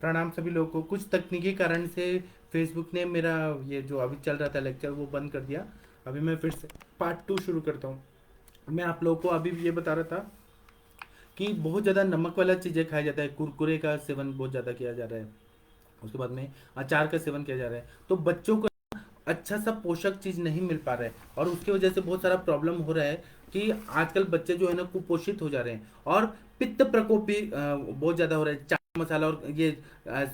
प्रणाम सभी लोगों को। कुछ तकनीकी कारण से फेसबुक ने मेरा ये जो अभी चल रहा था लेक्चर वो बंद कर दिया। अभी मैं फिर से पार्ट 2 शुरू करता हूँ। मैं आप लोगों को अभी ये बता रहा था कि बहुत ज़्यादा नमक वाला चीज़ें खाया जाता है, कुरकुरे का सेवन बहुत ज़्यादा किया जा रहा है, उसके बाद में अचार का सेवन किया जा रहा है, तो बच्चों को अच्छा सा पोषक चीज़ नहीं मिल पा रहा है और उसकी वजह से बहुत सारा प्रॉब्लम हो रहा है कि आजकल बच्चे जो है ना कुपोषित हो जा रहे हैं। और पित्त प्रकोप भी बहुत ज़्यादा हो रहा है। चाट मसाला और ये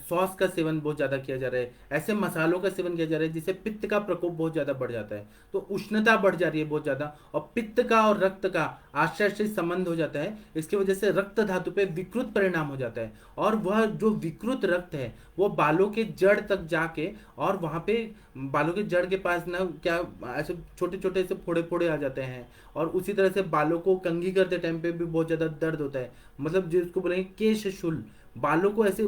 सॉस का सेवन बहुत ज़्यादा किया जा रहा है, ऐसे मसालों का सेवन किया जा रहा है जिससे पित्त का प्रकोप बहुत ज़्यादा बढ़ जाता है। तो उष्णता बढ़ जा रही है बहुत ज़्यादा, और पित्त का और रक्त का आश्रय से संबंध हो जाता है। इसकी वजह से रक्त धातु पे विकृत परिणाम हो जाता है, और वह जो विकृत रक्त है वो बालों के जड़ तक जाके, और वहाँ पे बालों के जड़ के पास ना क्या ऐसे छोटे छोटे से फोड़े फोड़े आ जाते हैं। और उसी तरह से बालों को कंघी करते टाइम पे भी बहुत ज़्यादा दर्द होता है, मतलब जिसको बोलेंगे केश शूल। बालों को ऐसे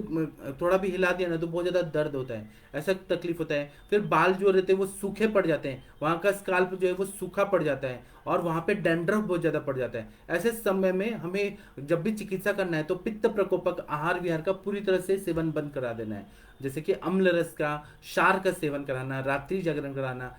थोड़ा भी हिला दिया ना तो बहुत ज़्यादा दर्द होता है, ऐसा तकलीफ होता है। फिर बाल जो रहते हैं वो सूखे पड़ जाते हैं, वहाँ का स्काल्प जो है वो सूखा पड़ जाता है, और वहाँ पे डैंड्रफ बहुत ज़्यादा पड़ जाता है। ऐसे समय में हमें जब भी चिकित्सा करना है तो पित्त प्रकोपक आहार विहार का पूरी तरह से सेवन बंद करा देना है। जैसे कि अम्ल रस का, क्षार का सेवन कराना, रात्रि जागरण कराना,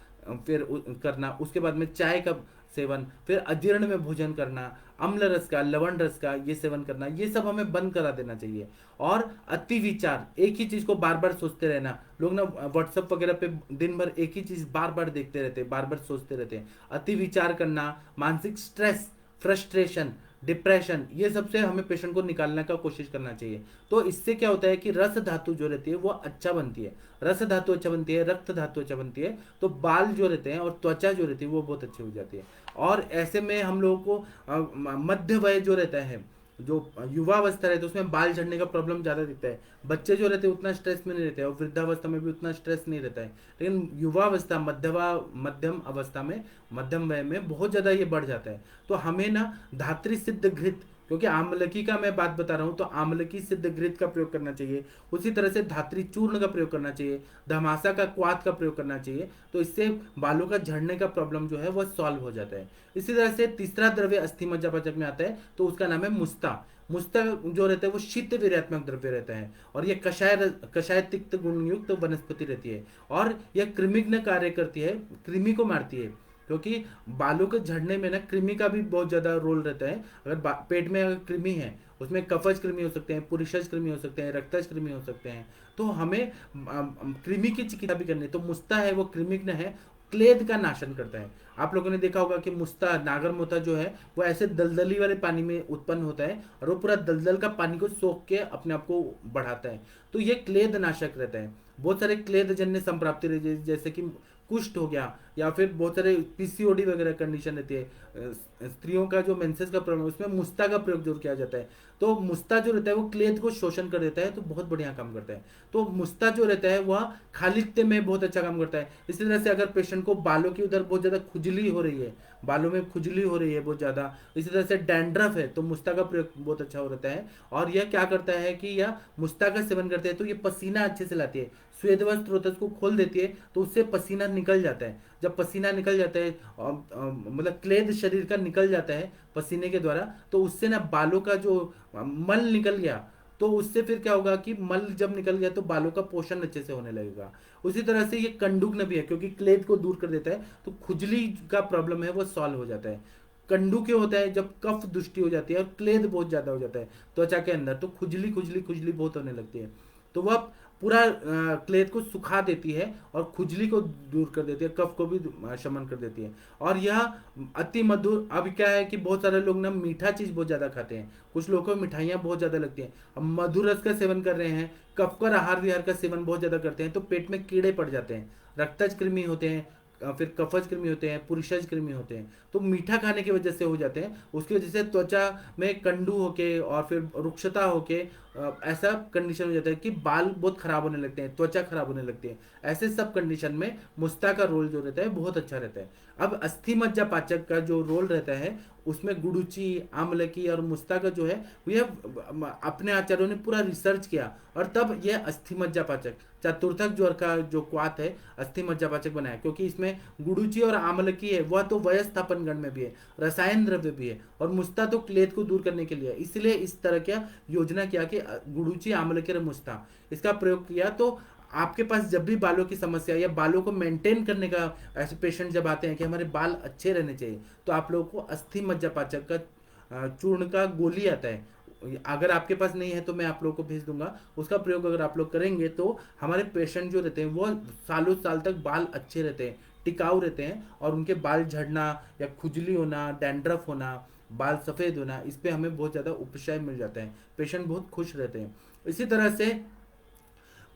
फिर करना, उसके बाद में चाय का सेवन, फिर अजीर्ण में भोजन करना, अम्ल रस का, लवण रस का ये सेवन करना, ये सब हमें बंद करा देना चाहिए। और अति विचार, एक ही चीज को बार बार सोचते रहना, लोग ना व्हाट्सएप वगैरह पे दिन भर एक ही चीज बार बार देखते रहते हैं, बार बार सोचते रहते हैं। अति विचार करना, मानसिक स्ट्रेस, फ्रस्ट्रेशन, डिप्रेशन, ये सबसे हमें पेशेंट को निकालने का कोशिश करना चाहिए। तो इससे क्या होता है कि रस धातु जो रहती है वो अच्छा बनती है, रस धातु अच्छा बनती है, रक्त धातु अच्छा बनती है, तो बाल जो रहते हैं और त्वचा जो रहती है वो बहुत अच्छी हो जाती है। और ऐसे में हम लोगों को मध्य वय जो रहता है, जो युवा अवस्था रहती है उसमें बाल झड़ने का प्रॉब्लम ज़्यादा दिखता है। बच्चे जो रहते हैं उतना स्ट्रेस में नहीं रहते हैं, और वृद्धावस्था में भी उतना स्ट्रेस नहीं रहता है। लेकिन युवा अवस्था, मध्यम अवस्था में, मध्यम वय में बहुत ज़्यादा ये बढ़ जाता है। तो हमें ना धात्री सिद्ध घृत, क्योंकि आमलकी का मैं बात बता रहा हूँ तो आमलकी सिद्ध घृत का प्रयोग करना चाहिए। उसी तरह से धात्री चूर्ण का प्रयोग करना चाहिए, धमासा का क्वाथ का प्रयोग करना चाहिए। तो इससे बालों का झड़ने का प्रॉब्लम जो है वह सॉल्व हो जाता है। इसी तरह से तीसरा द्रव्य अस्थि मज्जापाचक में आता है, तो उसका नाम है मुस्ता। मुस्ता जो रहता है वो शीत वीर्यात्मक द्रव्य रहता है, और ये कषाय तिक्त गुण युक्त वनस्पति रहती है, और यह कृमिघ्न कार्य करती है, कृमि को मारती है। क्योंकि बालों के झड़ने में ना कृमि का भी बहुत ज्यादा रोल रहता है। अगर पेट में अगर कृमि है, उसमें कफज कृमि हो सकते हैं, पुरुषज कृमि हो सकते हैं, रक्तज कृमि हो सकते हैं, तो हमें कृमि की चिकित्सा भी करनी है। तो मुस्ता है वो कृमिघ्न है, क्लेद का नाशन करता है। आप लोगों ने देखा होगा कि मुस्ता, नागर मोथा जो है वो ऐसे दलदली वाले पानी में उत्पन्न होता है, और वो पूरा दलदल का पानी को सोख के अपने आप को बढ़ाता है। तो ये क्लेद नाशक रहता है। बहुत सारे क्लेद जन्य संप्राप्ति रहती है, जैसे कि कुष्ठ हो गया, या फिर बहुत सारे पीसीओडी वगैरह कंडीशन रहती है, स्त्रियों का जो मेंसेस का प्रॉब्लम, उसमें मुस्ता का प्रयोग जरूर किया जाता है। तो मुस्ता जो रहता है वो क्लेद को शोषण कर देता है, तो बहुत बढ़िया काम करता है। तो मुस्ता जो रहता है वह खालित्य में बहुत अच्छा काम करता है। इसी तरह से अगर पेशेंट को बालों की उधर बहुत ज़्यादा खुजली हो रही है, बालों में खुजली हो रही है बहुत ज़्यादा, इसी तरह से डैंड्रफ है, तो मुस्ता का प्रयोग बहुत अच्छा हो रहता है। और यह क्या करता है कि यह मुस्ता का सेवन करते हैं तो ये पसीना अच्छे से लाती है, स्वेदवस्त्र स्त्रोत को खोल देती है, तो उससे पसीना निकल जाता है। जब पसीना निकल जाता है, मतलब क्लेद शरीर का निकल जाता है पसीने के द्वारा, तो उससे ना बालों का जो मल निकल गया, तो उससे फिर क्या होगा कि मल जब निकल गया तो बालों का पोषण अच्छे से होने लगेगा। उसी तरह से ये कंडुग्न भी है, क्योंकि क्लेद को दूर कर देता है, तो खुजली का प्रॉब्लम है वो सॉल्व हो जाता है। कंडू क्यों होता है? जब कफ दुष्टि हो जाती है और क्लेद बहुत ज्यादा हो जाता है त्वचा के अंदर, तो खुजली खुजली खुजली बहुत होने लगती है। तो वह पूरा क्लेद को सुखा देती है और खुजली को दूर कर देती है, कफ को भी शमन कर देती है। और यह अति मधुर, अब क्या है कि बहुत सारे लोग ना मीठा चीज बहुत ज्यादा खाते हैं, कुछ लोगों को मिठाइयाँ बहुत ज्यादा लगती हैं। अब मधुर रस का सेवन कर रहे हैं, कफकर आहार विहार का सेवन बहुत ज्यादा करते हैं, तो पेट में कीड़े पड़ जाते हैं, रक्तज कृमि होते हैं, फिर कफज कृमि होते हैं, पुरुषज कृमि होते हैं, तो मीठा खाने की वजह से हो जाते हैं। उसकी वजह से त्वचा में कंडू होके और फिर रुक्षता होके ऐसा कंडीशन हो जाता है कि बाल बहुत खराब होने लगते हैं, त्वचा खराब होने लगती है। ऐसे सब कंडीशन में मुस्ता का रोल जो रहता है बहुत अच्छा रहता है। अब अस्थि मज्जा पाचक का जो रोल रहता है उसमें गुडुचि, आमलकी और मुस्ता का जो है ये अपने आचार्यों ने पूरा रिसर्च किया और तब ये अस्थि मज्जा पाचक चतुर्थक ज्वर का जो क्वाथ है अस्थि मज्जा पाचक बनाया, क्योंकि इसमें गुडुचि और आमलकी है वह तो वयस्थापन गण में भी है, रसायन द्रव्य भी है, और मुस्ता तो क्लेद को दूर करने के लिए, इसलिए इस तरह का योजना किया कि गुडुचि, आमलकी और मुस्ता इसका प्रयोग किया। तो आपके पास जब भी बालों की समस्या या बालों को मेंटेन करने का ऐसे पेशेंट जब आते हैं कि हमारे बाल अच्छे रहने चाहिए, तो आप लोगों को अस्थि मज्जा पाचक का चूर्ण का गोली आता है, अगर आपके पास नहीं है तो मैं आप लोगों को भेज दूंगा, उसका प्रयोग अगर आप लोग करेंगे तो हमारे पेशेंट जो रहते हैं वो सालों साल तक बाल अच्छे रहते हैं, टिकाऊ रहते हैं, और उनके बाल झड़ना या खुजली होना, डैंड्रफ होना, बाल सफ़ेद होना, इस पे हमें बहुत ज़्यादा उपशय मिल जाता है, पेशेंट बहुत खुश रहते हैं। इसी तरह से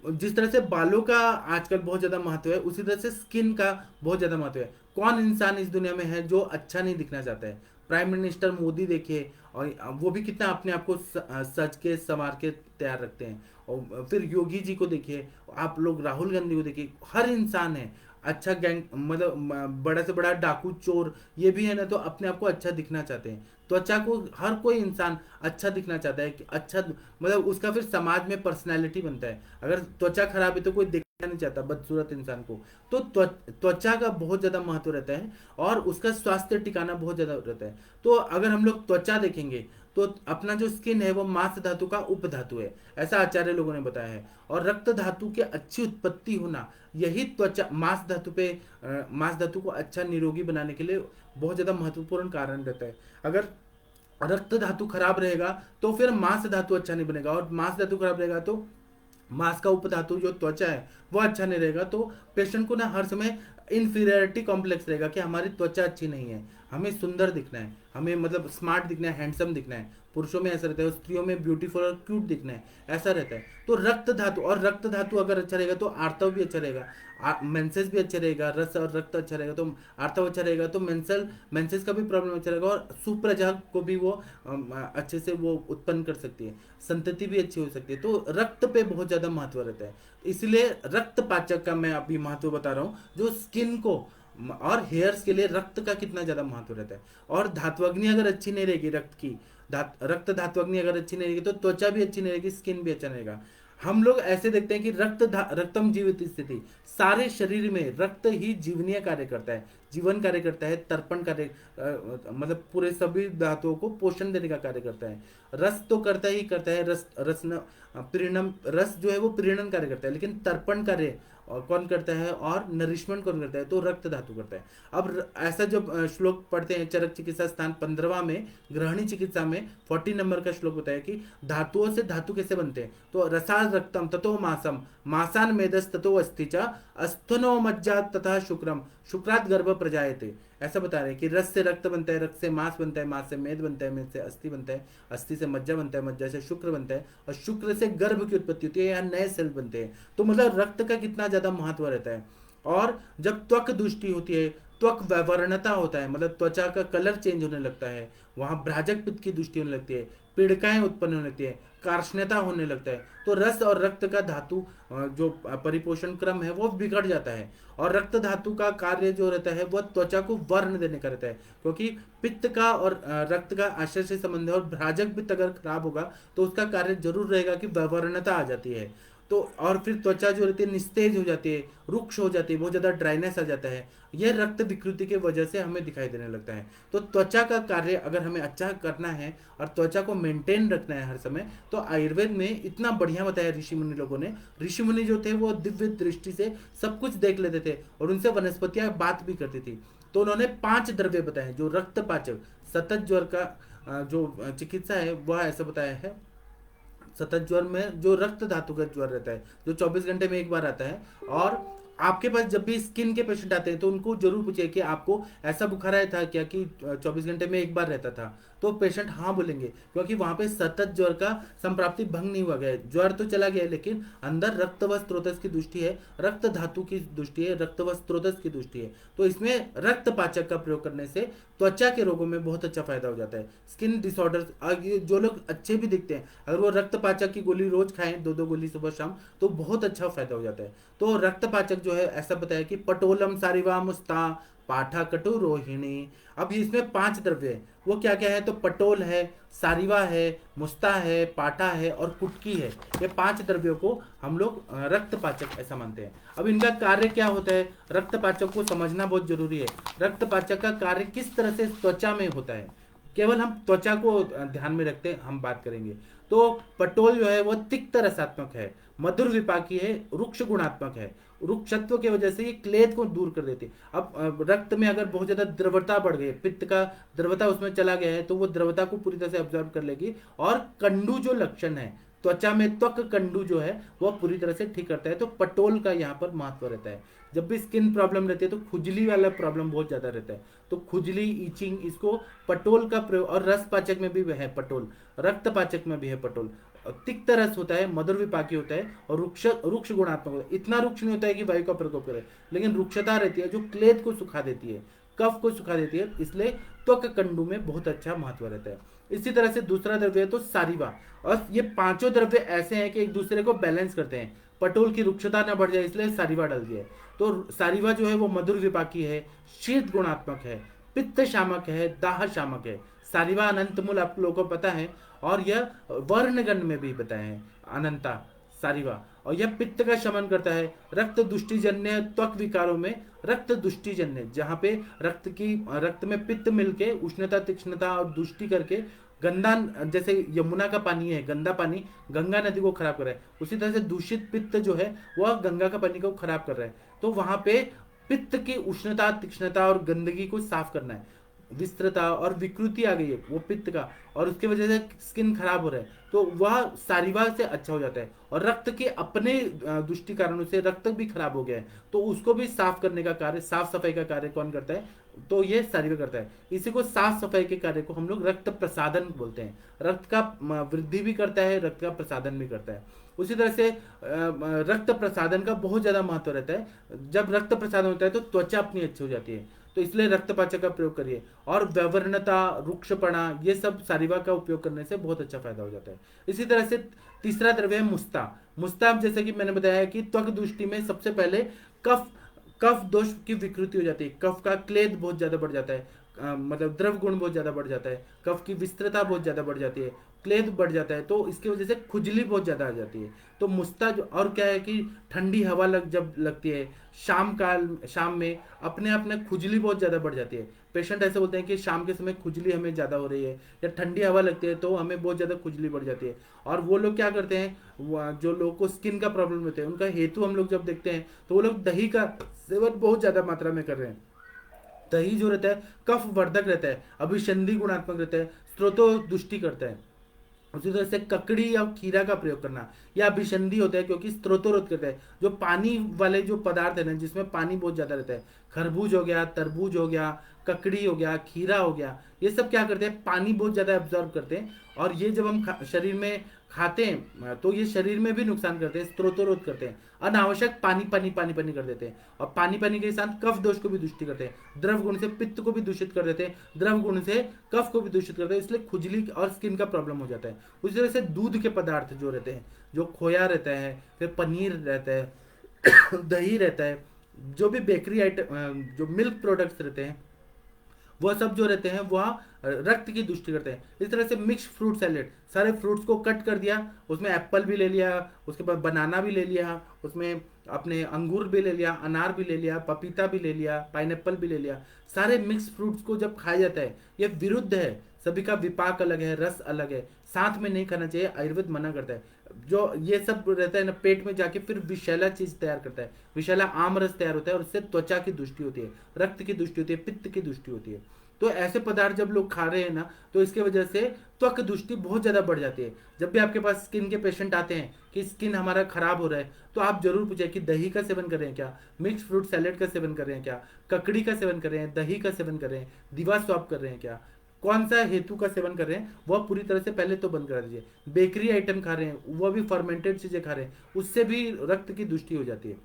जिस तरह से बालों का आजकल बहुत ज़्यादा महत्व है, उसी तरह से स्किन का बहुत ज़्यादा महत्व है। कौन इंसान इस दुनिया में है जो अच्छा नहीं दिखना चाहता है? प्राइम मिनिस्टर मोदी देखिए, और वो भी कितना अपने आप को सज के संवार के तैयार रखते हैं। और फिर योगी जी को देखिए, आप लोग राहुल गांधी को देखिए, हर इंसान है अच्छा गैंग, मतलब बड़ा से बड़ा डाकू चोर ये भी है ना, तो अपने आप को अच्छा दिखना चाहते हैं। त्वचा को हर कोई इंसान अच्छा दिखना चाहता है कि अच्छा, मतलब उसका फिर समाज में पर्सनैलिटी बनता है। अगर त्वचा खराब है तो कोई देखना नहीं चाहता बदसूरत इंसान को। तो त्वचा का बहुत ज़्यादा महत्व रहता है और उसका स्वास्थ्य टिकाना बहुत ज़्यादा रहता है। तो अगर हम लोग त्वचा देखेंगे तो अपना जो स्किन है वो मांस धातु का उपधातु है, ऐसा आचार्य लोगों ने बताया है। और रक्त धातु की अच्छी उत्पत्ति होना, यही त्वचा मांस धातु पे मांस धातु को अच्छा निरोगी बनाने के लिए बहुत ज़्यादा महत्वपूर्ण कारण रहता है। अगर रक्त धातु खराब रहेगा तो फिर मांस धातु अच्छा नहीं बनेगा, और मांस धातु खराब रहेगा तो मांस का उपधातु जो त्वचा है वो अच्छा नहीं रहेगा। तो पेशेंट को ना हर समय इन्फीरियरिटी कॉम्प्लेक्स रहेगा कि हमारी त्वचा अच्छी नहीं है, हमें सुंदर दिखना है, हमें मतलब स्मार्ट दिखना है, हैंडसम दिखना है। पुरुषों में ऐसा रहता है, स्त्रियों में ब्यूटीफुल और क्यूट दिखना है, ऐसा रहता है। तो रक्त धातु, और रक्त धातु अगर अच्छा रहेगा तो आर्तव भी अच्छा रहेगा, मेंसेस भी अच्छा रहेगा, रस और रक्त अच्छा रहेगा तो आर्तव अच्छा रहेगा, तो मेंसेस का भी प्रॉब्लम अच्छा रहेगा, और सुप्रजा को भी वो अच्छे से वो उत्पन्न कर सकती है, संतति भी अच्छी हो सकती है। तो रक्त पे बहुत ज़्यादा महत्व रहता है, इसलिए रक्त पाचक का मैं अभी महत्व बता रहा हूँ, जो स्किन को और हेयर्स के लिए रक्त का कितना ज़्यादा महत्व रहता है। और धात्वग्नि अगर अच्छी नहीं रहेगी, रक्त की रक्त धात्वग्नि अगर अच्छी नहीं रहेगी तो त्वचा भी अच्छी नहीं रहेगी, स्किन भी अच्छा नहीं रहेगा। हम लोग ऐसे देखते हैं कि रक्तम जीवित स्थिति, सारे शरीर में रक्त ही जीवनीय कार्य करता है, जीवन कार्य करता है, तर्पण कार्य, मतलब पूरे सभी धातुओं को पोषण देने का कार्य करता है। रस तो करता ही करता है, प्रीणम, रस जो है वो प्रीणन कार्य करता है, लेकिन तर्पण कार्य और कौन करता है और नरिशमेंट कौन करता है? तो रक्त धातु करता है। अब ऐसा जब श्लोक पढ़ते हैं चरक चिकित्सा स्थान 15वां में, ग्रहणी चिकित्सा में 40 नंबर का श्लोक बताया कि धातुओं से धातु कैसे बनते हैं। तो रसाल रक्तम ततो मासम, मासान मेदस ततो अस्थि च, अस्थनो मज्जा तथा शुक्रम, शुक्रात गर्भ प्रजायते। ऐसा बता रहे हैं कि रस से रक्त बनता है, रक्त से मांस बनता है, मांस से मेद बनता है, मेद से अस्थि बनता है, अस्थि से मज्जा बनता है, मज्जा से शुक्र बनता है, और शुक्र से गर्भ की उत्पत्ति होती है, यहाँ नए सेल बनते हैं। तो मतलब रक्त का कितना ज़्यादा महत्व रहता है। और जब त्वक दुष्टि होती है, त्वक वैवर्णता होता है, मतलब त्वचा का कलर चेंज होने लगता है, वहाँ भ्राजक पित्त की दृष्टि होने लगती है, पीड़िकाएं उत्पन्न होने लगती है, कार्ष्ण्यता होने लगता है। तो रस और रक्त का धातु जो परिपोषण क्रम है वो बिगड़ जाता है। और रक्त धातु का कार्य जो रहता है वह त्वचा को वर्ण देने का रहता है, क्योंकि पित्त का और रक्त का आश्रय से संबंध है, और भ्राजक पित्त अगर खराब होगा तो उसका कार्य जरूर रहेगा कि वैवर्णता आ जाती है। तो और फिर त्वचा जो रहती है निस्तेज हो जाती है, रुक्ष हो जाती है, बहुत ज़्यादा ड्राइनेस आ जाता है, यह रक्त विकृति के वजह से हमें दिखाई देने लगता है। तो त्वचा का कार्य अगर हमें अच्छा करना है और त्वचा को मेंटेन रखना है हर समय, तो आयुर्वेद में इतना बढ़िया बताया ऋषि मुनि लोगों ने। ऋषि मुनि जो थे वो दिव्य दृष्टि से सब कुछ देख लेते थे, और उनसे वनस्पतियाँ बात भी करती थी। तो उन्होंने 5 द्रव्य बताए जो रक्तपाचक, सतत ज्वर का जो चिकित्सा है वह ऐसा बताया है। सतत ज्वर में जो रक्त धातु का ज्वर रहता है, जो 24 घंटे में एक बार आता है, और आपके पास जब भी स्किन के पेशेंट आते हैं तो उनको जरूर पूछिए कि आपको ऐसा बुखार आया था क्या कि 24 घंटे में एक बार रहता था। तो पेशेंट हाँ बोलेंगे, क्योंकि वहां पे सतत ज्वर का संप्राप्ति भंग नहीं हुआ गया, ज्वर तो चला गया लेकिन अंदर रक्त व स्त्रोतस की दृष्टि है, रक्त धातु की दृष्टि है, रक्त व स्त्रोतस की दृष्टि है। तो इसमें रक्त पाचक का प्रयोग करने से त्वचा के रोगों में बहुत अच्छा फायदा हो जाता है। स्किन डिसऑर्डर, जो लोग अच्छे भी दिखते हैं अगर वो रक्त पाचक की गोली रोज खाएं, 2-2 गोली सुबह शाम, तो बहुत अच्छा फायदा हो जाता है। तो रक्त पाचक जो है ऐसा बताया कि पटोलम सारिवा मुस्ता पाठा कटु रोहिणी। अब इसमें 5 द्रव्य है, वो क्या क्या है, तो पटोल है, सारिवा है, मुस्ता है, पाठा है और कुटकी है। ये 5 द्रव्यों को हम लोग रक्तपाचक ऐसा मानते हैं। अब इनका कार्य क्या होता है, रक्तपाचक को समझना बहुत जरूरी है। रक्तपाचक का कार्य किस तरह से त्वचा में होता है, केवल हम त्वचा को ध्यान में रखते हम बात करेंगे। तो पटोल जो है वो तिक्त रसात्मक है, मधुर विपाकी है, रुक्ष गुणात्मक है। रुक्षत्व की वजह से ये क्लेद को दूर कर देती है। अब रक्त में अगर बहुत ज्यादा द्रवता बढ़ गई, पित्त का द्रवता उसमें चला गया है, तो वो द्रवता को पूरी तरह से ऑब्जर्व कर लेगी। और कंडू जो लक्षण है त्वचा में, त्वक कंडू जो है वह पूरी तरह से ठीक करता है। तो पटोल का यहाँ पर महत्व रहता है। जब भी स्किन प्रॉब्लम रहती है तो खुजली वाला प्रॉब्लम बहुत ज्यादा रहता है, तो खुजली, ईचिंग, इसको पटोल का प्रयोग। और रस पाचक में भी है पटोल, रक्त पाचक में भी है पटोल। तिक्त रस होता है, मधुर विपाकी होता है और रुक्ष गुणात्मक होता है। इतना रुक्ष नहीं होता है कि वायु का प्रकोप करे, लेकिन रुक्षता रहती है जो क्लेद को सुखा देती है, कफ को सुखा देती है। इसलिए त्वक कंडू में बहुत अच्छा महत्व रहता है। इसी तरह से दूसरा द्रव्य है तो सारिवा। और ये 5 द्रव्य ऐसे हैं कि एक दूसरे को बैलेंस करते हैं। पटोल की रुक्षता न बढ़ जाए इसलिए सारिवा डाल दिया है। तो सारिवा जो है वो मधुर विपाकी है, शीत गुणात्मक है, पित्त शामक है, दाह शामक है। सारिवा अनंत मूल आप लोगों को पता है, और यह वर्णगण में भी बताए हैं अनंता सारिवा। और यह पित्त का शमन करता है। रक्त दुष्टिजन्य त्वक विकारों में रक्त दुष्टिजन्य, जहाँ पे रक्त में पित्त मिलके उष्णता, तीक्ष्णता और दुष्टि करके गंदा, जैसे यमुना का पानी है, गंदा पानी गंगा नदी को खराब कर रहा है, उसी तरह से दूषित पित्त जो है वह गंगा का पानी को खराब कर रहा है। तो वहां पे पित्त की उष्णता, तीक्ष्णता और गंदगी को साफ करना है। विस्तृता और विकृति आ गई है वो पित्त का, और उसके वजह से स्किन खराब हो रहा है, तो वह सारिवा से अच्छा हो जाता है। और रक्त के अपने दुष्टि कारणों से रक्त भी खराब हो गया है, तो उसको भी साफ करने का कार्य, साफ सफाई का कार्य कौन करता है, तो ये सारिवा करता है। इसी को साफ सफाई के कार्य को हम लोग रक्त प्रसादन बोलते हैं। रक्त का वृद्धि भी करता है, रक्त का प्रसादन भी करता है। उसी तरह से रक्त प्रसादन का बहुत ज्यादा महत्व रहता है। जब रक्त प्रसादन होता है तो त्वचा अपनी अच्छी हो जाती है, तो इसलिए रक्तपाचक का प्रयोग करिए। और व्यवरणता, रुक्षपणा, ये सब सारिवा का उपयोग करने से बहुत अच्छा फायदा हो जाता है। इसी तरह से तीसरा द्रव्य है मुस्ता। मुस्ता जैसे कि मैंने बताया कि त्वक दृष्टि में सबसे पहले कफ दोष की विकृति हो जाती है। कफ का क्लेद बहुत ज्यादा बढ़ जाता है, मतलब द्रव गुण बहुत ज्यादा बढ़ जाता है, कफ की विस्तृतता बहुत ज्यादा बढ़ जाती है, क्लेद बढ़ जाता है, तो इसकी वजह से खुजली बहुत ज्यादा आ जाती है। तो मुस्ता जो, और क्या है कि ठंडी हवा जब लगती है शाम में अपने आप में खुजली बहुत ज्यादा बढ़ जाती है। पेशेंट ऐसे बोलते हैं कि शाम के समय खुजली हमें ज्यादा हो रही है, या ठंडी हवा लगती है तो हमें बहुत ज्यादा खुजली बढ़ जाती है। और वो लोग क्या करते हैं, जो लोगों को स्किन का प्रॉब्लम होता है, उनका हेतु हम लोग जब देखते हैं तो वो लोग दही का सेवन बहुत ज्यादा मात्रा में कर रहे हैं। दही जो रहता है कफ वर्धक रहता है, अभिसंधि गुणात्मक रहता है, स्त्रोतो दुष्टि करता है। उसी तरह से ककड़ी या खीरा का प्रयोग करना, यह अभिसंधि होता है क्योंकि स्त्रोतोरोध करता है। जो पानी वाले जो पदार्थ है ना, जिसमें पानी बहुत ज्यादा रहता है, खरबूज हो गया, तरबूज हो गया, ककड़ी हो गया, खीरा हो गया, ये सब क्या करते हैं, पानी बहुत ज्यादा एब्जॉर्ब करते हैं। और ये जब हम शरीर में खाते हैं तो ये शरीर में भी नुकसान करते हैं, स्त्रोतोरोध करते हैं, अनावश्यक पानी पानी पानी पानी कर देते हैं। और पानी पानी के साथ कफ दोष को भी दूषित करते हैं, द्रव गुण से पित्त को भी दूषित कर देते हैं, द्रव गुण से कफ को भी दूषित करते हैं, इसलिए खुजली और स्किन का प्रॉब्लम हो जाता है। उसी तरह से दूध के पदार्थ जो रहते हैं, जो खोया रहता है, फिर पनीर रहता है, दही रहता है, जो भी बेकरी आइटम, जो मिल्क प्रोडक्ट्स रहते हैं, वह सब जो रहते हैं वह रक्त की दुष्टि करते हैं। इस तरह से मिक्स फ्रूट सैलेड, सारे फ्रूट्स को कट कर दिया, उसमें एप्पल भी ले लिया, उसके बाद बनाना भी ले लिया, उसमें अपने अंगूर भी ले लिया, अनार भी ले लिया, पपीता भी ले लिया, पाइनएप्पल भी ले लिया। सारे मिक्स फ्रूट्स को जब खाया जाता है, यह विरुद्ध है, सभी का विपाक अलग है, रस अलग है, साथ में नहीं खाना चाहिए, आयुर्वेद मना करता है। जो ये सब रहता है ना, पेट में जाके फिर विषैला चीज तैयार करता है, विषैला आम रस तैयार होता है, और उससे त्वचा की दुष्टि होती है, रक्त की दुष्टि होती है, पित्त की दुष्टि होती है। तो ऐसे पदार्थ जब लोग खा रहे हैं ना, तो इसके वजह से त्वक दुष्टि बहुत ज्यादा बढ़ जाती है। जब भी आपके पास स्किन के पेशेंट आते हैं कि स्किन हमारा खराब हो रहा है, तो आप जरूर पूछे कि दही का सेवन कर रहे हैं क्या, मिक्स फ्रूट सैलेड का सेवन कर रहे हैं क्या, ककड़ी का सेवन कर रहे हैं, दही का सेवन कर रहे हैं, दीवा स्वाप कर रहे हैं क्या, कौन सा हेतु का सेवन कर रहे हैं, वह पूरी तरह से पहले तो बंद करा दीजिए। बेकरी आइटम खा रहे हैं, वह भी फर्मेंटेड चीजें खा रहे हैं, उससे भी रक्त की दुष्टि हो जाती है।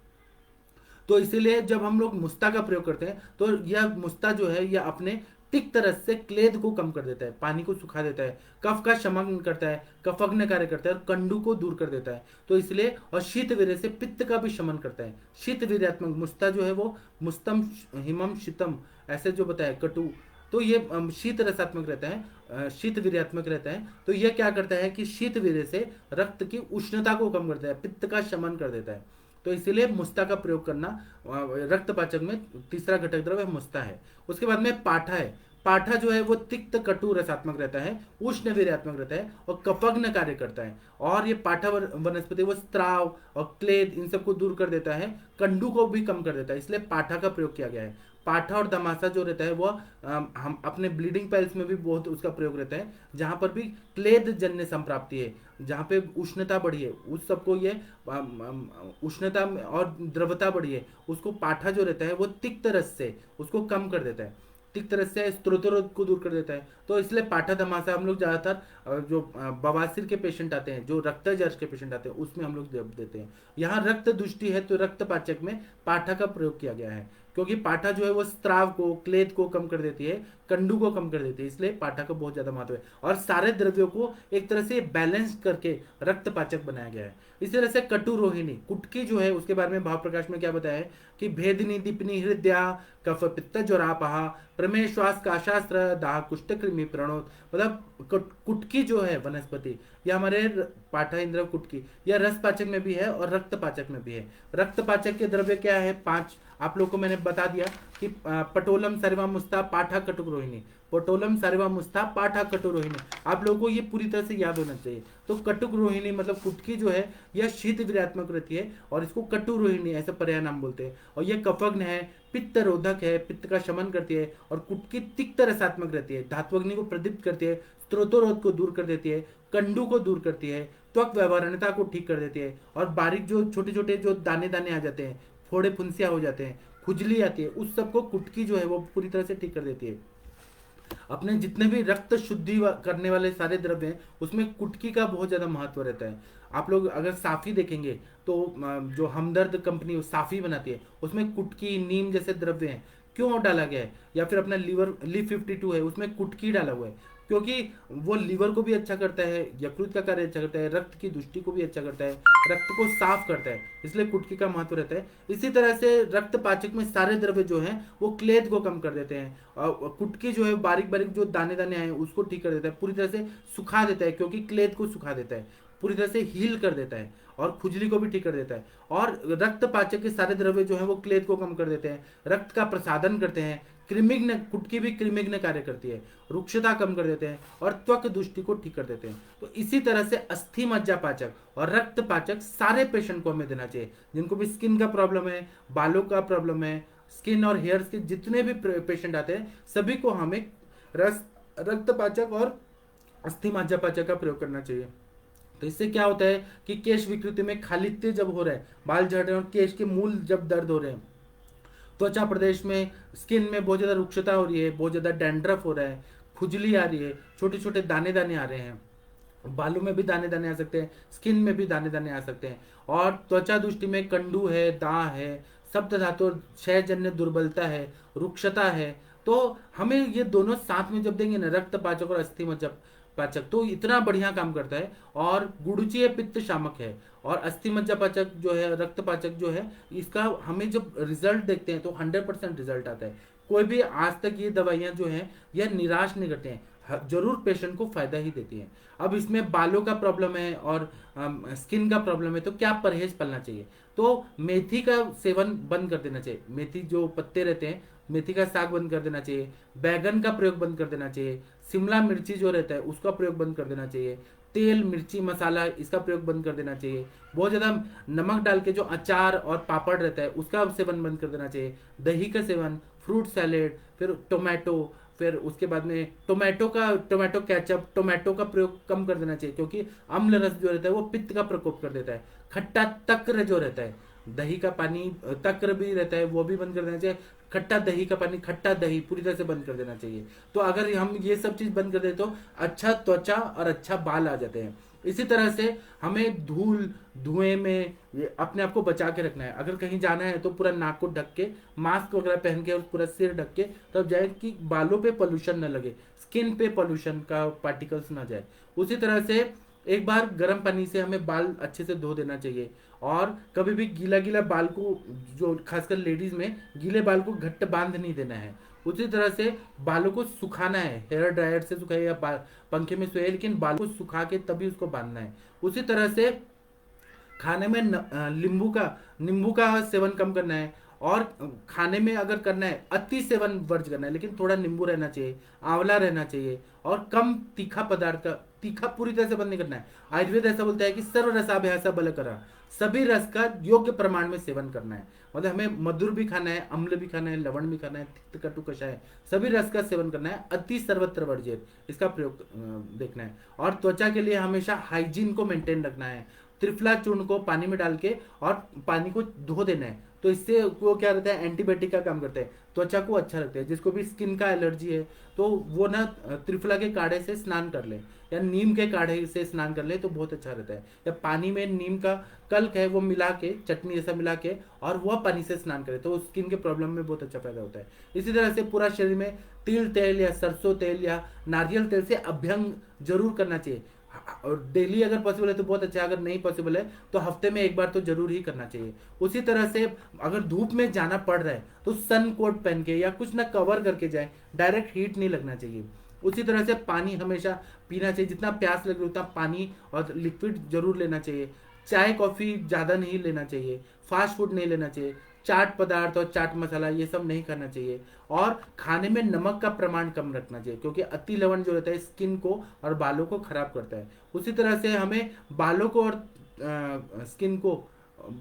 तो इसीलिए जब हम लोग मुस्ता का प्रयोग करते हैं तो यह मुस्ता जो है यह अपने तिक्त रस से क्लेद को कम कर देता है, पानी को सुखा देता है, कफ का शमन करता है, कफग्न कार्य करता है और कंडू को दूर कर देता है। तो इसलिए, और शीत वीर्य से पित्त का भी शमन करता है। शीत वीर्यात्मक मुस्ता जो है वो मुस्तम हिमम शीतम ऐसे जो बताया कटु, तो ये शीत रसात्मक रहता है, शीत वीर्यात्मक रहता है। तो यह क्या करता है कि शीत वीर्य से रक्त की उष्णता को कम करता है, पित्त का शमन कर देता है। तो इसीलिए मुस्ता का प्रयोग करना रक्तपाचक में तीसरा घटक द्रव्य मुस्ता है। उसके बाद में पाठा है। पाठा जो है वो तिक्त कटु रसात्मक रहता है, उष्ण वीर्यात्मक रहता है और कफग्न कार्य करता है। और ये पाठा वनस्पति वो स्त्राव और क्लेद इन सबको दूर कर देता है, कंडू को भी कम कर देता है, इसलिए पाठा का प्रयोग किया गया है। पाठा और दमासा जो रहता है वो हम अपने ब्लीडिंग पाइल्स में भी बहुत उसका प्रयोग रहता है, जहां पर भी क्लेद जन्य संप्राप्ति है, जहां पे उष्णता बढ़ी है उस सबको ये उष्णता और द्रवता बढ़ी है उसको पाठा जो रहता है वो तिक्त रस से उसको कम कर देता है, तिक्त रस से स्त्रोतरोध को दूर कर देता है। तो इसलिए पाठा दमासा हम लोग ज्यादातर जो बवासीर के पेशेंट आते हैं, जो रक्त जर्ज के पेशेंट आते हैं उसमें हम लोग देते हैं। यहाँ रक्त दुष्टि है तो रक्तपाचक में पाठा का प्रयोग किया गया है, क्योंकि पाठा जो है वो स्त्राव को क्लेद को कम कर देती है, कंडू को कम कर देती है, इसलिए पाठा का बहुत ज्यादा महत्व है। और सारे द्रव्यों को एक तरह से बैलेंस करके रक्तपाचक बनाया गया है। इसी तरह से कटु रोहिणी कुटकी जो है उसके बारे में भाव प्रकाश में क्या बताया है कि भेदिनी दीपिनी हृदया कफ पित्त ज्वरापहा प्रमेय श्वास काशास्त्र दाह कुष्ठ कृमि प्रणोत। मतलब कुटकी जो है वनस्पति, यह हमारे पाठा इंद्र कुटकी, यह रस पाचक में भी है और रक्त पाचक में भी है। रक्त पाचक के द्रव्य क्या है? 5 आप लोगों को मैंने बता दिया कि पटोलम सर्वा मुस्ता पाठा कटुक रोहिणी, पटोलम सर्वा मुस्ता पाठा कटु रोहिणी, आप लोगों को ये पूरी तरह से याद होना चाहिए। तो कटुक रोहिणी मतलब कुटकी जो है यह शीत वीर्यात्मक रहती है और इसको कटु रोहिणी ऐसा पर्याय नाम बोलते हैं। और यह कफग्न है, पित्त रोधक है, पित्त का शमन करती है। और कुटकी तिक्त रसात्मक रहती है, धात्वग्नि को प्रदीप्त करती है, स्त्रोतोरोध को दूर कर देती है, कंडू को दूर करती है, त्वक व्यवहारणता को ठीक कर देती है। और बारीक जो छोटे छोटे जो दाने दाने आ जाते हैं, फोड़े फुंसिया हो जाते हैं, खुजली आती है, उस सबको कुटकी जो है वो पूरी तरह से ठीक कर देती है। अपने जितने भी रक्त शुद्धि करने वाले सारे द्रव्य हैं उसमें कुटकी का बहुत ज्यादा महत्व रहता है। आप लोग अगर साफी देखेंगे तो जो हमदर्द कंपनी साफी बनाती है उसमें कुटकी नीम जैसे द्रव्य हैं, क्यों डाला गया है? या फिर अपना लीवर Li52 है उसमें कुटकी डाला हुआ है, क्योंकि वो लीवर को भी अच्छा करता है, यकृत का कार्य अच्छा करता है, रक्त की दृष्टि को भी अच्छा करता है, रक्त को साफ करता है, इसलिए कुटकी का महत्व रहता है। इसी तरह से रक्त पाचक में सारे द्रव्य जो हैं वो क्लेद को कम कर देते हैं। और कुटकी जो है बारीक बारीक जो दाने दाने आए उसको ठीक कर देता है, पूरी तरह से सुखा देता है, क्योंकि क्लेद को सुखा देता है, पूरी तरह से हील कर देता है और खुजली को भी ठीक कर देता है। और रक्त पाचक के सारे द्रव्य जो है वो क्लेद को कम कर देते हैं, रक्त का प्रसादन करते हैं, कृमिग्न कुटकी भी कृमिग्न कार्य करती है, रुक्षता कम कर देते हैं और त्वक दुष्टि को ठीक कर देते हैं। तो इसी तरह से अस्थि मज्जा पाचक और रक्त पाचक सारे पेशेंट को हमें देना चाहिए, जिनको भी स्किन का प्रॉब्लम है, बालों का प्रॉब्लम है, स्किन और हेयर्स के जितने भी पेशेंट आते हैं सभी को हमें रक्त पाचक और अस्थि मज्जा पाचक का प्रयोग करना चाहिए। तो इससे क्या होता है कि केश विकृति में खालित्य जब हो रहा है, बाल झड़ रहे हैं और केश के मूल जब दर्द हो रहे हैं, त्वचा प्रदेश में स्किन में बहुत ज्यादा रुक्षता हो रही है, बहुत ज्यादा डैंड्रफ हो रहा है, खुजली आ रही है, छोटे छोटे दाने दाने आ रहे हैं, बालों में भी दाने दाने आ सकते हैं, स्किन में भी दाने दाने आ सकते हैं, और त्वचा दृष्टि में कंडू है, दाह है, सप्त धातु क्षयजन्य दुर्बलता है, रुक्षता है, तो हमें ये दोनों साथ में जब देंगे ना, रक्त पाचक और अस्थि मज्जा पाचक, तो इतना बढ़िया काम करता है। और गुड़ुचीय पित्त शामक है और अस्थि मज्जा पाचक जो है, रक्त पाचक जो है, इसका हमें जब रिजल्ट देखते हैं तो 100% रिजल्ट आता है। कोई भी आज तक ये दवाइयां जो हैं यह निराश नहीं करते हैं, जरूर पेशेंट को फायदा ही देती हैं। अब इसमें बालों का प्रॉब्लम है और स्किन का प्रॉब्लम है तो क्या परहेज पालना चाहिए? तो मेथी का सेवन बंद कर देना चाहिए, मेथी जो पत्ते रहते हैं मेथी का साग बंद कर देना चाहिए, बैगन का प्रयोग बंद कर देना चाहिए, शिमला मिर्ची जो रहता है उसका प्रयोग बंद कर देना चाहिए, तेल मिर्ची मसाला इसका प्रयोग बंद कर देना चाहिए, बहुत ज्यादा नमक डाल के जो अचार और पापड़ रहता है उसका सेवन बंद कर देना चाहिए, दही का सेवन, फ्रूट सैलेड, फिर टोमेटो, फिर उसके बाद में टोमेटो केचप, टोमेटो का प्रयोग कम कर देना चाहिए, क्योंकि अम्ल रस जो रहता है वो पित्त का प्रकोप कर देता है। खट्टा तक्र जो रहता है, दही का पानी तक्र भी रहता है वो भी बंद कर देना चाहिए, खट्टा दही का पानी, खट्टा दही पूरी तरह से बंद कर देना चाहिए। तो अगर हम ये सब चीज बंद कर दे तो अच्छा त्वचा और अच्छा बाल आ जाते हैं। इसी तरह से हमें धूल धुएं में अपने आप को बचा के रखना है। अगर कहीं जाना है तो पूरा नाक को ढक के, मास्क वगैरह पहन के और पूरा सिर ढक के तब जाए कि बालों पे पोल्यूशन न लगे, स्किन पे पोल्यूशन का पार्टिकल्स ना जाए। उसी तरह से एक बार गर्म पानी से हमें बाल अच्छे से धो देना चाहिए। और कभी भी गीला गीला बाल को, जो खासकर लेडीज में गीले बाल को घट्ट बांध नहीं देना है। उसी तरह से बालों को सुखाना है, हेयर ड्रायर से सुखाए या पंखे में सोए, लेकिन बालों को सुखा के तभी उसको बांधना है। उसी तरह से खाने में नींबू का सेवन कम करना है। और खाने में अगर करना है अति सेवन वर्ज करना है, लेकिन थोड़ा नींबू रहना चाहिए, आंवला रहना चाहिए और कम तीखा पदार्थ का, तीखा पूरी तरह से बंद नहीं करना है। आयुर्वेद ऐसा बोलता है कि सर्व रसाभ्यासा बल करा, सभी रस का योग्य प्रमाण में सेवन करना है। मतलब हमें मधुर भी खाना है, अम्ल भी खाना है, लवण भी खाना है, तिक्त कटु कषाय, सभी रस का सेवन करना है। अति सर्वत्र वर्जित, इसका प्रयोग देखना है। और त्वचा के लिए हमेशा हाइजीन को मेंटेन रखना है। त्रिफला चूर्ण को पानी में डाल के और पानी को धो देना है, तो इससे वो क्या रहता है, एंटीबायोटिक का काम करता है, त्वचा को अच्छा रखता है। जिसको भी स्किन का एलर्जी है तो वो ना त्रिफला के काढ़े से स्नान कर ले या नीम के काढ़े से स्नान कर ले तो बहुत अच्छा रहता है। या पानी में नीम का कल्क है वो मिला के, चटनी जैसा मिला के, और वह पानी से स्नान करे तो स्किन के प्रॉब्लम में बहुत अच्छा फायदा होता है। इसी तरह से पूरा शरीर में तिल तेल या सरसों तेल या नारियल तेल से अभ्यंग जरूर करना चाहिए। और डेली अगर पॉसिबल है तो बहुत अच्छा है, अगर नहीं पॉसिबल है तो हफ्ते में एक बार तो जरूर ही करना चाहिए। उसी तरह से अगर धूप में जाना पड़ रहा है तो सन कोट पहन के या कुछ ना कवर करके जाए, डायरेक्ट हीट नहीं लगना चाहिए। उसी तरह से पानी हमेशा पीना चाहिए, जितना प्यास लगे उतना पानी और लिक्विड जरूर लेना चाहिए। चाय कॉफी ज़्यादा नहीं लेना चाहिए, फास्ट फूड नहीं लेना चाहिए, चाट पदार्थ और चाट मसाला ये सब नहीं खाना चाहिए। और खाने में नमक का प्रमाण कम रखना चाहिए, क्योंकि अति लवण जो रहता है स्किन को और बालों को खराब करता है। उसी तरह से हमें बालों को और स्किन को,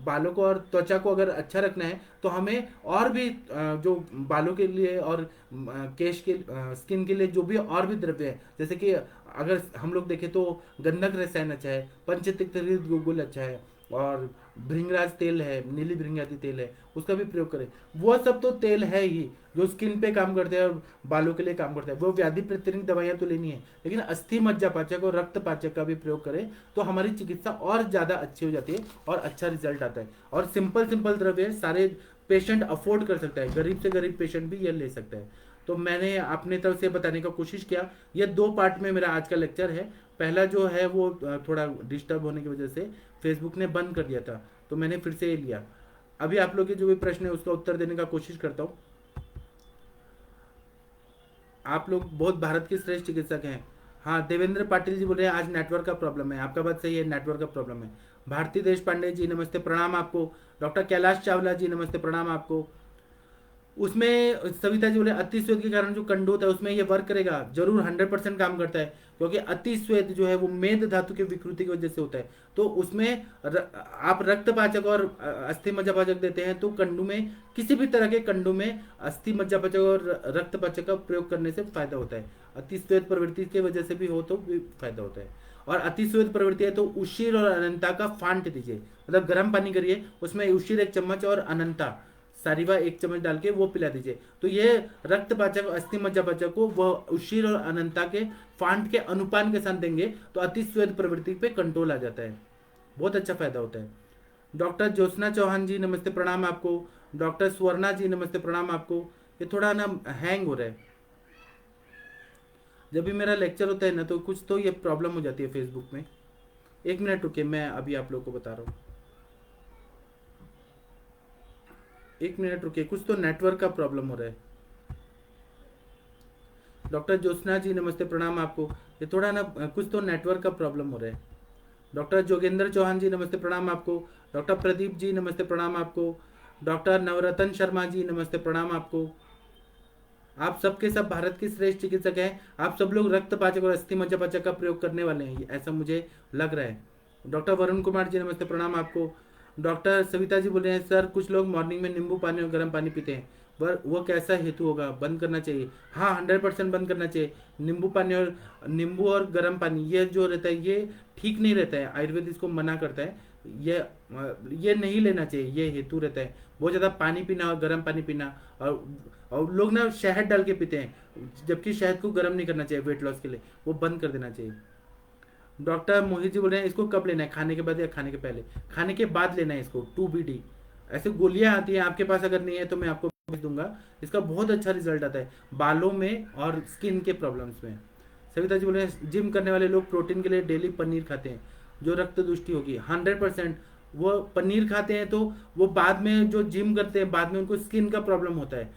बालों को और त्वचा को अगर अच्छा रखना है तो हमें और भी जो बालों के लिए और केश के स्किन के लिए जो भी और भी द्रव्य है, जैसे कि अगर हम लोग देखें तो गंधक रसायन अच्छा है, पंचतिक्त गुल अच्छा है, और भृंगराज तेल है, नीली भृंगाती तेल है, उसका भी प्रयोग करें। वो सब तो तेल है ही जो स्किन पे काम करते हैं और बालों के लिए काम करते हैं। वो व्याधि प्रतिरंग दवाइयाँ तो लेनी है, लेकिन अस्थि मज्जा पाचक और रक्त पाचक का भी प्रयोग करें तो हमारी चिकित्सा और ज़्यादा अच्छी हो जाती है और अच्छा रिजल्ट आता है। और सिंपल सिंपल द्रव्य सारे पेशेंट अफोर्ड कर सकता है, गरीब से गरीब पेशेंट भी ये ले सकता है। तो मैंने अपने तरफ से बताने का कोशिश किया। ये 2 पार्ट में मेरा आज का लेक्चर है। पहला जो है वो थोड़ा डिस्टर्ब होने की वजह से फेसबुक ने बंद कर दिया था, तो मैंने फिर से ये लिया। अभी आप लोग के जो भी प्रश्न है उसका उत्तर देने का कोशिश करता हूँ। आप लोग बहुत भारत के श्रेष्ठ चिकित्सक हैं। हाँ, देवेंद्र पाटिल जी बोल रहे हैं आज नेटवर्क का प्रॉब्लम है। आपका बात सही है, नेटवर्क का प्रॉब्लम है। भारती देश पांडे जी नमस्ते प्रणाम आपको। डॉक्टर कैलाश चावला जी नमस्ते प्रणाम आपको। उसमें सविता जी बोले अति श्वेत के कारण जो कंडू होता है उसमें ये वर्क करेगा, जरूर 100% काम करता है, क्योंकि अति श्वेत जो है वो मेद धातु की विकृति की वजह से होता है। तो उसमें आप रक्त पाचक और अस्थि मज्जा पाचक देते हैं तो कंडू में, किसी भी तरह के कंडू में अस्थि मज्जा पाचक और रक्त पाचक का प्रयोग करने से फायदा होता है। अति श्वेत प्रवृत्ति की वजह से भी हो तो भी फायदा होता है। और अति श्वेत प्रवृत्ति है तो उशीर और अनंता का फांट दीजिए, मतलब गर्म पानी करिए, उसमें उशीर 1 चम्मच और अनंता सारिवा 1 चम्मच डाल के वो पिला दीजिए। तो ये रक्त पाचक अस्थि मज्जा पाचक को वह उशीर और अनंता के फांट के अनुपान के साथ देंगे तो अति श्वेत प्रवृत्ति पे कंट्रोल आ जाता है, बहुत अच्छा फायदा होता है। डॉक्टर ज्योत्सना चौहान जी नमस्ते प्रणाम आपको। डॉक्टर स्वर्णा जी नमस्ते प्रणाम आपको। ये थोड़ा ना हैंग हो रहा है, जब भी मेरा लेक्चर होता है ना तो कुछ तो ये प्रॉब्लम हो जाती है फेसबुक में। 1 मिनट रुके, मैं अभी आप लोग को बता रहा हूँ। 1 मिनट रुकिए, कुछ तो नेटवर्क का प्रॉब्लम हो रहा है। डॉक्टर ज्योत्सना जी नमस्ते प्रणाम आपको। ये थोड़ा ना कुछ तो नेटवर्क का प्रॉब्लम हो रहा है। डॉक्टर जोगेंद्र चौहान जी नमस्ते प्रणाम आपको। डॉक्टर प्रदीप जी नमस्ते प्रणाम आपको। डॉक्टर नवरतन शर्मा जी नमस्ते प्रणाम आपको। आप सबके सब भारत के श्रेष्ठ चिकित्सक हैं। आप सब लोग रक्त पाचक और अस्थि मज्जा पाचक का प्रयोग करने वाले हैं, ऐसा मुझे लग रहा है। डॉक्टर वरुण कुमार जी नमस्ते प्रणाम आपको। डॉक्टर सविता जी बोल रहे हैं सर कुछ लोग मॉर्निंग में नींबू पानी और गर्म पानी पीते हैं, पर वो कैसा हेतु होगा, बंद करना चाहिए? हाँ, 100% बंद करना चाहिए। नींबू और गर्म पानी ये जो रहता है ये ठीक नहीं रहता है, आयुर्वेद इसको मना करता है। ये नहीं लेना चाहिए, ये हेतु रहता है। बहुत ज़्यादा पानी पीना और गर्म पानी पीना, और लोग ना शहद डाल के पीते हैं, जबकि शहद को गर्म नहीं करना चाहिए वेट लॉस के लिए, वो बंद कर देना चाहिए। डॉक्टर मोहित जी बोल रहे हैं इसको कब लेना है, खाने के बाद या खाने के पहले? खाने के बाद लेना है इसको, 2BD। ऐसे गोलियां आती हैं, आपके पास अगर नहीं है तो मैं आपको भेज दूंगा। इसका बहुत अच्छा रिजल्ट आता है बालों में और स्किन के प्रॉब्लम्स में। सविता जी बोल रहे हैं जिम करने वाले लोग प्रोटीन के लिए डेली पनीर खाते हैं, जो रक्त दुष्टि होगी। 100% वो पनीर खाते हैं तो वो बाद में जो जिम करते हैं बाद में उनको स्किन का प्रॉब्लम होता है।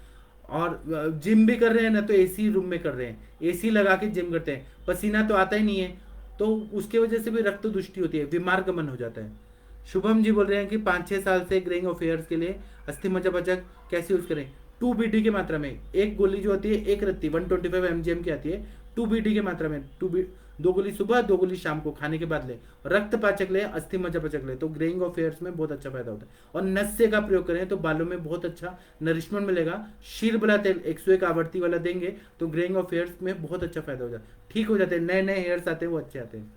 और जिम भी कर रहे हैं ना तो एसी रूम में कर रहे हैं, एसी लगा के जिम करते हैं, पसीना तो आता ही नहीं है, तो उसके वजह से भी रक्त दुष्टि होती है, बीमार गमन हो जाता है। शुभम जी बोल रहे हैं कि 5-6 साल से ग्रेइंग ऑफ हेयर्स के लिए अस्थि मज्जापचक कैसे यूज करें? 2BD की मात्रा में, एक गोली जो होती है एक रत्ती 125 mgm की आती है, 2BD की मात्रा में, 2 गोली सुबह 2 गोली शाम को खाने के बाद ले। रक्त पाचक ले, अस्थि मज्जापचक ले, तो ग्रेइंग ऑफ हेयर्स में बहुत अच्छा फायदा होता है। और नस्य का प्रयोग करें तो बालों में बहुत अच्छा नरिशमेंट मिलेगा। शीरबला तेल 101 आवृत्ति वाला देंगे तो ग्रेइंग ऑफ हेयर्स में बहुत अच्छा फायदा हो जाता है, ठीक हो जाते हैं, नए नए हेयर्स आते हैं वो अच्छे आते हैं।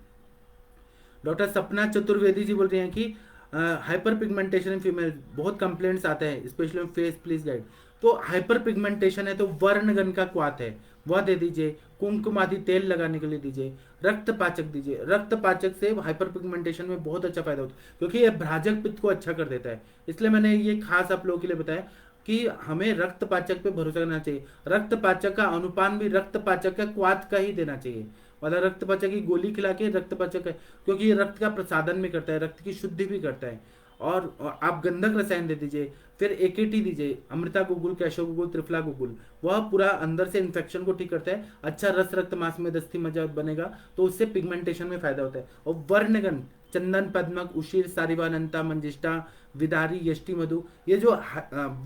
डॉक्टर सपना चतुर्वेदी जी बोल रहे हैं कि हाइपर पिगमेंटेशन इन फीमेल बहुत कंप्लेंट्स आते हैं स्पेशली फेस, प्लीज गाइड। तो हाइपर पिगमेंटेशन है तो वर्णगन का क्वाथ है वह दे दीजिए, कुमकुम आदि तेल लगाने के लिए दीजिए, रक्त पाचक दीजिए। रक्त पाचक से हाइपर पिगमेंटेशन में बहुत अच्छा फायदा होता है क्योंकि यह भ्राजक पित्त को अच्छा कर देता है। इसलिए मैंने ये खास आप लोगों के लिए बताया कि हमें रक्त पाचक पे भरोसा करना चाहिए। रक्त पाचक का अनुपान भी रक्त पाचक का क्वाथ का ही देना चाहिए, वाला रक्त पाचक की गोली खिला के रक्त पाचक है, क्योंकि ये रक्त का प्रसादन भी करता है, रक्त की शुद्धि भी करता है। और आप गंधक रसायन दे दीजिए, फिर AKT दीजिए, अमृता गुगुल, कैशो गुगुल, त्रिफला गुगुल, वह पूरा अंदर से इन्फेक्शन को ठीक करता है। अच्छा रस रक्त मांस में दस्ती मज्जा बनेगा तो उससे पिगमेंटेशन में फायदा होता है। और वर्णगन चंदन, पद्मक, उशीर, सारिवानंता, मंजिष्ठा, विदारी, यष्टि, मधु, ये जो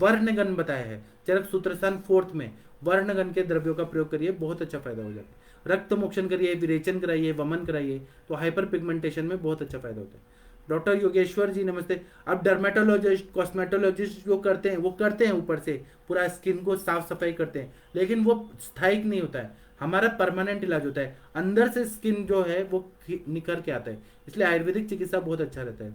वर्णगन बताया है चरक सूत्रस्थान 4th में, वर्णगन के द्रव्यों का प्रयोग करिए, बहुत अच्छा फायदा हो जाता है। रक्त मोक्षण करिए, विरेचन कराइए, वमन कराइए, तो हाइपर पिगमेंटेशन में बहुत अच्छा फायदा होता है। डॉक्टर योगेश्वर जी नमस्ते। अब डर्मेटोलॉजिस्ट, कॉस्मेटोलॉजिस्ट जो करते हैं वो करते हैं ऊपर से पूरा स्किन को साफ सफाई करते हैं, लेकिन वो स्थायिक नहीं होता है, हमारा परमानेंट इलाज होता है। अंदर से स्किन जो है वो निखर के आता है, इसलिए आयुर्वेदिक चिकित्सा बहुत अच्छा रहता है।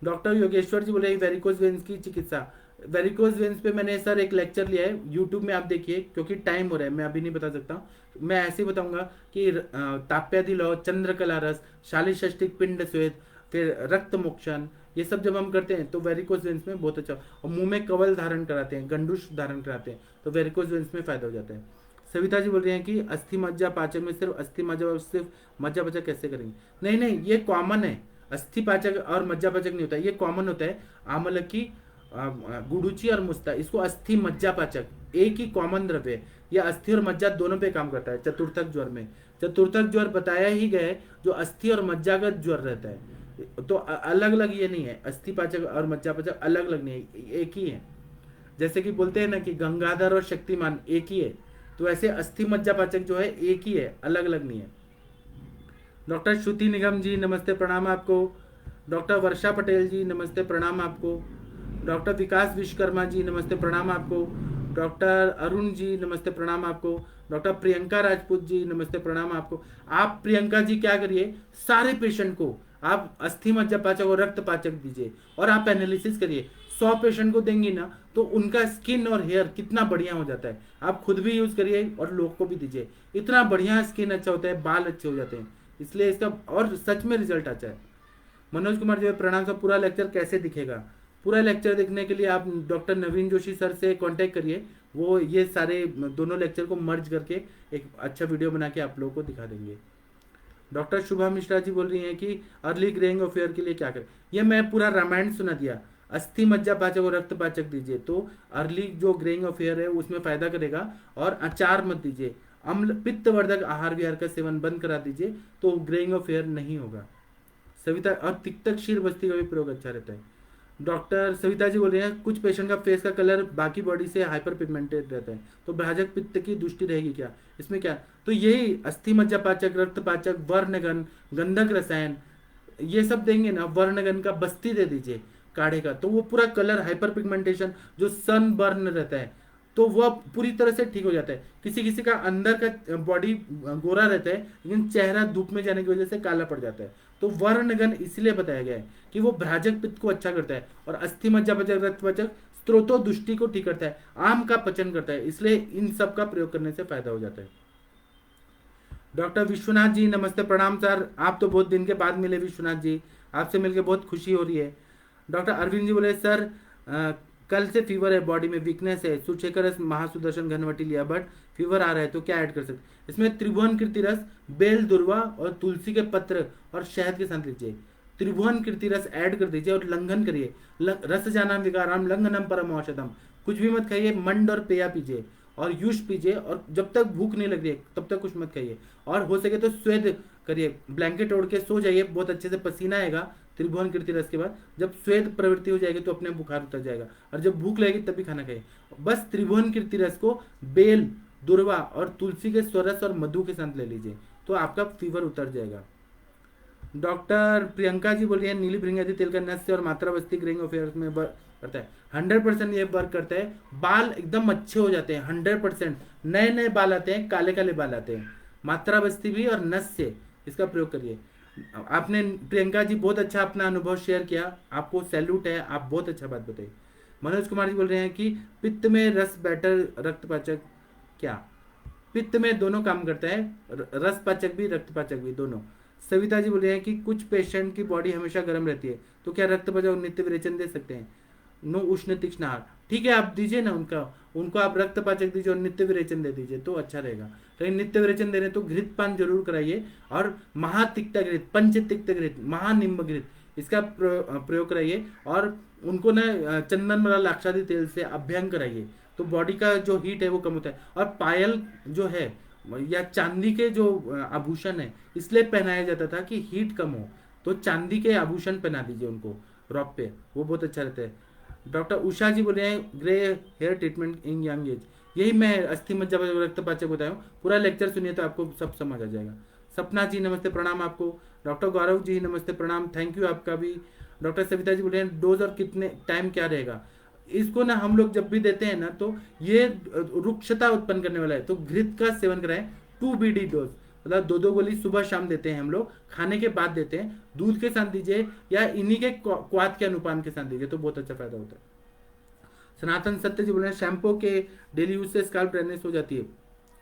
डॉक्टर योगेश्वर जी बोले वेरिकोज वेन्स की चिकित्सा। वेरिकोज वेन्स पे मैंने सर एक लेक्चर लिया है, यूट्यूब में आप देखिए, क्योंकि टाइम हो रहा है मैं अभी नहीं बता सकता। मैं ऐसे ही बताऊंगा कि ताप्यादि लौ, चंद्रकला रस, शालिषष्टिक पिंड श्वेत, फिर रक्त मोक्षण, ये सब जब हम करते हैं तो वेरिकोज वेन्स में बहुत अच्छा। और मुंह में कवल धारण कराते हैं, गंडूश धारण कराते हैं तो वेरिकोज वेन्स में फायदा हो जाता है। सविता जी बोल रही हैं कि अस्थि मज्जा पाचक में सिर्फ अस्थि मज्जा, सिर्फ मज्जा पाचक कैसे करेंगे? नहीं नहीं, ये कॉमन है, अस्थि पाचक और मज्जा पाचक नहीं होता, ये कॉमन होता है। आमलकी, गुडुची और मुस्ता, इसको अस्थि मज्जा पाचक एक ही कॉमन द्रव्य है। यह अस्थि और मज्जा दोनों पे काम करता है। चतुर्थक ज्वर में, चतुर्थक ज्वर बताया ही गया है जो अस्थि और मज्जागत ज्वर रहता है, तो अलग अलग ये नहीं है, अस्थि पाचक और मज्जा पाचक अलग अलग नहीं है, एक ही है। जैसे कि बोलते हैं ना कि गंगाधर और शक्तिमान एक ही है, तो ऐसे अस्थि मज्जा पाचक जो है एक ही है, अलग अलग नहीं है। डॉक्टर श्रुति निगम जी नमस्ते, प्रणाम आपको। डॉक्टर वर्षा पटेल जी नमस्ते, प्रणाम आपको। डॉक्टर विकास विश्वकर्मा जी नमस्ते, प्रणाम आपको। डॉक्टर अरुण जी नमस्ते, प्रणाम आपको। डॉक्टर प्रियंका राजपूत जी नमस्ते, प्रणाम आपको। आप प्रियंका जी क्या करिए, सारे पेशेंट को आप अस्थि मज्जा पाचक और रक्त पाचक दीजिए और आप एनालिसिस करिए। 100 पेशेंट को देंगी ना तो उनका स्किन और हेयर कितना बढ़िया हो जाता है। आप खुद भी यूज करिए और लोग को भी दीजिए, इतना बढ़िया स्किन अच्छा होता है, बाल अच्छे हो जाते हैं, इसलिए इसका और सच में रिजल्ट अच्छा है। मनोज कुमार जी प्रणाम सर, पूरा लेक्चर कैसे दिखेगा? पूरा लेक्चर देखने के लिए आप डॉक्टर नवीन जोशी सर से कांटेक्ट करिए, वो ये सारे दोनों लेक्चर को मर्ज करके एक अच्छा वीडियो बना के आप लोगों को दिखा देंगे। डॉक्टर शुभा मिश्रा जी बोल रही हैं कि अर्ली ग्रेइंग ऑफ हेयर के लिए क्या करें? ये मैं पूरा रामायण सुना दिया। अस्थि मज्जा पाचक और रक्त पाचक दीजिए तो अर्ली जो ग्रेइंग ऑफ हेयर है उसमें फायदा करेगा। और अचार मत दीजिए, अम्ल पित्तवर्धक आहार विहार का सेवन बंद करा दीजिए तो ग्रेइंग ऑफ हेयर नहीं होगा। सविता, और तिक्तक क्षीर बस्ती का भी प्रयोग अच्छा रहता है। डॉक्टर सविता जी बोल रहे हैं कुछ पेशेंट का फेस का कलर बाकी बॉडी से हाइपर पिगमेंटेड रहता है तो भ्राजक पित्त की दृष्टि रहेगी क्या इसमें? क्या तो यही अस्थि मज्जा पाचक, रक्त पाचक, वर्णगन, गंधक रसायन, ये सब देंगे ना। वर्णगन का बस्ती दे दीजिए काढ़े का, तो वो पूरा कलर हाइपर पिगमेंटेशन जो सन बर्न रहता है तो वह पूरी तरह से ठीक हो जाता है। किसी किसी का अंदर का बॉडी गोरा रहता है लेकिन चेहरा धूप में जाने की वजह से काला पड़ जाता है, तो वर्णगन इसलिए बताया गया है कि वो भ्राजक पित्त को अच्छा करता है। और अस्थि मज्जा पाचक, रक्त पाचक स्त्रोतो दुष्टि को ठीक करता है, आम का पचन करता है, इसलिए इन सब का प्रयोग करने से फायदा हो जाता है। डॉक्टर विश्वनाथ जी नमस्ते प्रणाम सर, आप तो बहुत दिन के बाद मिले विश्वनाथ जी, आपसे मिलकर बहुत खुशी हो रही है। डॉक्टर अरविंद जी बोले सर कल से फीवर है, बॉडी में वीकनेस है, सुचेकर रस महासुदर्शन घनवटी लिया बट फीवर आ रहा है तो क्या ऐड कर सकते? इसमें त्रिभुवन कीर्ति रस, बेल दुर्वा और तुलसी के पत्र और शहद के साथ लीजिए। त्रिभुवन कीर्ति रस ऐड कर दीजिए और लंघन करिए। रस जाना विकाराम लंघनम परम औषधम। कुछ भी मत खाइए, मंड और पेया पीजिए और यूश पीजिए, और जब तक भूख नहीं लग रही है तब तक कुछ मत खाइए। और हो सके तो स्वेद करिए, ब्लैंकेट ओढ़ के सो जाइए, बहुत अच्छे से पसीना आएगा त्रिभुवन कीर्ति रस के बाद। जब स्वेद प्रवृत्ति हो जाएगी तो अपने बुखार उतर जाएगा, और जब भूख लगेगी तभी खाना खाइए। बस त्रिभुवन कीर्ति रस को बेल दुर्वा और तुलसी के स्वरस और मधु के साथ ले लीजिए तो आपका फीवर उतर जाएगा। डॉक्टर प्रियंका जी बोल रही है नीली भृंगी तेल का नस्य और मात्रावस्थी ग्रेइंग अफेयर्स में करता है। 100% ये वर्क करता है, बाल एकदम अच्छे हो जाते हैं 100%। नए नए बाल आते हैं, काले काले बाल आते हैं। मात्रावस्थी भी और नस्य, इसका प्रयोग करिए। आपने प्रियंका जी बहुत अच्छा अपना अनुभव शेयर किया, आपको सैल्यूट है, आप बहुत अच्छा बात बताई। मनोज कुमार जी बोल रहे हैं कि पित्त में रस बैटर रक्तपाचक, क्या पित्त में दोनों काम करता है, रस पाचक भी रक्तपाचक भी दोनों। सविता जी बोल रहे हैं कि कुछ पेशेंट की बॉडी हमेशा गर्म रहती है तो क्या रक्तपाचक नित्य विरेचन दे सकते हैं? नो उष्ण तीक्ष्ण आहार, ठीक है आप दीजिए ना, उनको आप रक्तपाचक दीजिए और नित्य विरेचन दे दीजिए तो अच्छा रहेगा। लेकिन नित्य विरेचन दे रहे तो घृत पान जरूर कराइए, और महातिक्त घृत, पंचतिक्त घृत, महानिम्ब घृत, इसका प्रयोग कराइए। और उनको ना चंदन वाला लाक्षादी तेल से अभ्यंग कराइए तो बॉडी का जो हीट है वो कम होता है। और पायल जो है या चांदी के जो आभूषण है इसलिए पहनाया जाता था कि हीट कम हो, तो चांदी के आभूषण पहना दीजिए उनको रॉप पे, वो बहुत अच्छा रहता है। डॉक्टर उषा जी बोल रहे हैं grey hair treatment in young age, यही मैं अस्थि मज्जा रक्तपाचक बताया हूँ, पूरा लेक्चर सुनिए तो आपको सब समझ आ जाएगा। सपना जी नमस्ते प्रणाम आपको। डॉक्टर गौरव जी नमस्ते प्रणाम, थैंक यू आपका भी। डॉक्टर सविता जी बोल रहे हैं डोज और कितने टाइम क्या रहेगा? इसको ना हम लोग जब भी देते हैं ना तो ये रुक्षता उत्पन्न करने वाला है, तो घृत का सेवन कराएं 2 BD डोज, मतलब 2 गोली सुबह शाम देते हैं हम लोग, खाने के बाद देते हैं, दूध के साथ दीजिए या इन्हीं के क्वाथ के अनुपान के साथ दीजिए तो बहुत अच्छा फायदा होता है। सनातन सत्य जी बोल रहे हैं शैम्पू के डेली यूज से स्काल्प ड्राइनेस हो जाती है,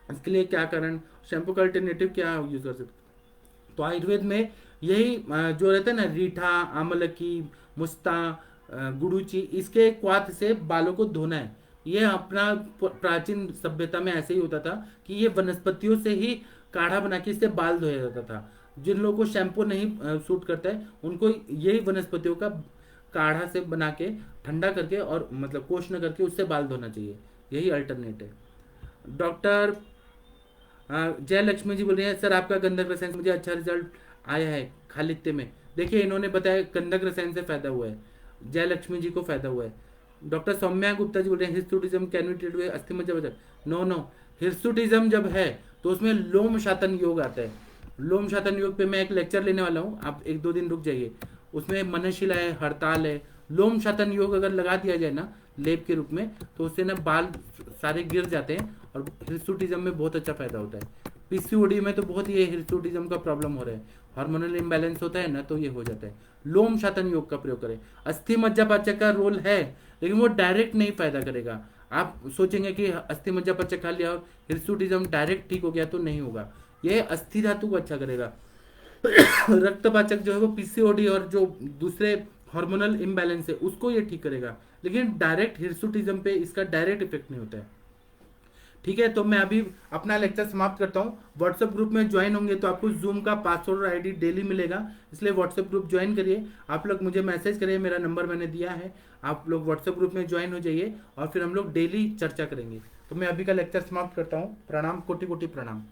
इसके लिए क्या कारण, शैम्पू का अल्टरनेटिव क्या यूज कर सकते? तो आयुर्वेद में यही जो रहता है ना, रीठा, आमलकी, मुस्ता, गुड़ूची, इसके क्वाथ से बालों को धोना है। ये अपना प्राचीन सभ्यता में ऐसे ही होता था कि ये वनस्पतियों से ही काढ़ा बना के इससे बाल धोया जाता था। जिन लोगों को शैम्पू नहीं सूट करता है उनको यही वनस्पतियों का काढ़ा से बना के ठंडा करके और मतलब कोष्ण करके उससे बाल धोना चाहिए, यही अल्टरनेट है। डॉक्टर जय लक्ष्मी जी बोल रहे हैं सर आपका गंधक रसायन से मुझे अच्छा रिजल्ट आया है खालित्य में। देखिए इन्होंने बताया गंधक रसायन से फायदा हुआ है, जय लक्ष्मी जी को फायदा हुआ है। डॉक्टर सौम्या गुप्ता जी बोल रहे हैं hirsutism can be treated with अस्थि मज्जा बचक? नो नो, हिर्सुटिज्म जब है तो उसमें लोम शातन योग आता है। लोम शातन योग पे मैं एक लेक्चर लेने वाला हूँ, आप 1-2 दिन रुक जाइए। उसमें मनशिला है, हड़ताल है। लोम शातन योग अगर लगा दिया जाए ना लेप के रूप में तो उससे ना बाल सारे गिर जाते हैं और हिर्सुटिज्म में बहुत अच्छा फायदा होता है। पीसीओडी में तो बहुत ये हिर्सुटिज्म का प्रॉब्लम हो रहा है, हार्मोनल इम्बैलेंस होता है ना तो ये हो जाता है। लोम शातन योग का प्रयोग करें। अस्थि मज्जापाचक का रोल है लेकिन वो डायरेक्ट नहीं फायदा करेगा। आप सोचेंगे कि अस्थि मज्जापाचक खा लिया और हिर्सुटिज्म डायरेक्ट ठीक हो गया तो नहीं होगा, ये अस्थि धातु को अच्छा करेगा। रक्तपाचक जो है वो पीसीओडी और जो दूसरे हार्मोनल इम्बैलेंस है उसको ये ठीक करेगा, लेकिन डायरेक्ट हिर्सुटिज्म पे इसका डायरेक्ट इफेक्ट नहीं होता है। ठीक है, तो मैं अभी अपना लेक्चर समाप्त करता हूँ। व्हाट्सएप ग्रुप में ज्वाइन होंगे तो आपको जूम का पासवर्ड और आईडी डेली मिलेगा, इसलिए व्हाट्सएप ग्रुप ज्वाइन करिए। आप लोग मुझे मैसेज करिए, मेरा नंबर मैंने दिया है, आप लोग व्हाट्सएप ग्रुप में ज्वाइन हो जाइए और फिर हम लोग डेली चर्चा करेंगे। तो मैं अभी का लेक्चर समाप्त करता हूँ। प्रणाम, कोटि कोटि प्रणाम।